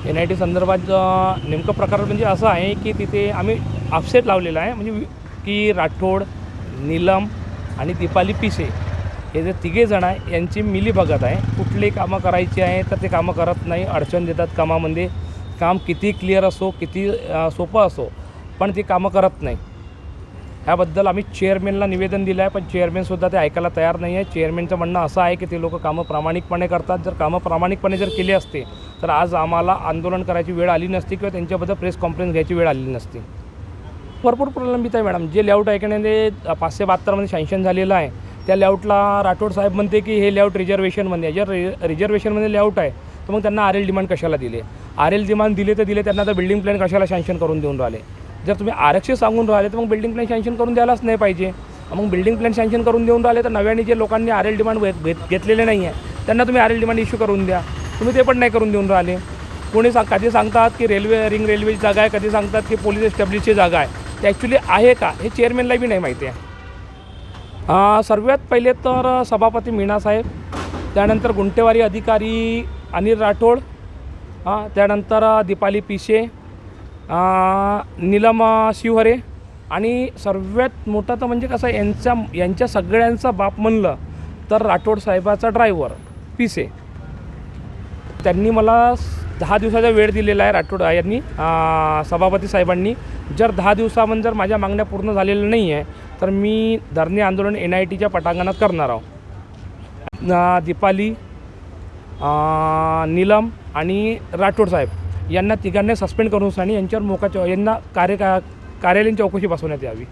NIT संदर्भात नेमकं प्रकार म्हणजे असं आहे की तिथे आम्ही ऑफसेट लावलेला आहे, म्हणजे की राठोड, नीलम आणि दीपाली पिसे हे जे तिघेजण आहे यांची मिलीभगत आहे. कुठली कामं करायची आहे तर ते कामं करत नाही, अडचण देतात कामामध्ये. काम किती क्लिअर असो, किती सोपं असो, पण ती कामं करत नाही. ह्याबद्दल आम्ही चेअरमॅनला निवेदन दिलं आहे, पण चेअरमॅनसुद्धा ते ऐकायला तयार नाही आहे. चेअरमॅनचं म्हणणं असं आहे की ते लोकं कामं प्रामाणिकपणे करतात. जर कामं प्रामाणिकपणे जर केली असते तर आज आम्हाला आंदोलन करायची वेळ आली नसती किंवा त्यांच्याबद्दल प्रेस कॉन्फरन्स घ्यायची वेळ आली नसती. भरपूर प्रलंबित आहे मॅडम. जे लेआउट आहे की नाही ते 572 सँक्शन झालेलं आहे. त्या लेआउटला राठोड साहेब म्हणते की हे लेआउट रिझर्वेशनमध्ये आहे. जर रिझर्वेशनमध्ये लेआउट आहे तर मग त्यांना RL डिमांड कशाला दिले? RL डिमांड दिले तर दिले, त्यांना तर बिल्डिंग प्लॅन कशाला सँक्शन करून देऊन राहिले? जर तुम्ही आरक्षित सांगून राहिले तर मग बिल्डिंग प्लॅन सँक्शन करून द्यायलाच नाही पाहिजे. मग बिल्डिंग प्लॅन सँक्शन करून देऊन राहिले तर नव्याने जे लोकांनी RL डिमांड घेतलेले नाही आहे त्यांना तुम्ही RL डिमांड इश्यू करून द्या. तुम्ही ते पण नाही करून देऊन राहिले. कोणी कधी सांगतात की रिंग रेल्वेची जागा आहे, कधी सांगतात की पोलीस एस्टॅब्लिशची जागा आहे. ते ॲक्च्युली आहे का हे चेअरमॅनला बी नाही माहिती आहे. सर्वात पहिले तर सभापती मीना साहेब, त्यानंतर गुंटेवारी अधिकारी अनिल राठोड, त्यानंतर दीपाली पिसे, नीलम शिवहरे आणि सर्वात मोठा तर म्हणजे कसं यांच्या सगळ्यांचा बाप म्हणलं तर राठोड साहेबाचा ड्रायव्हर पिसे. त्यांनी मला 10 दिवसाचा वेळ दिलेला आहे राठोड यांनी, सभापती साहेबांनी. जर 10 दिवसामध्ये जर माझ्या मागण्या पूर्ण झालेल्या नाही आहे तर मी धरणे आंदोलन NITच्या पटांगणात करणार आहोत. दीपाली, नीलम आणि राठोड साहेब यांना तिघांना सस्पेंड करून आणि यांच्यावर यांना कार्यालयीन चौकशी बसवण्यात यावी.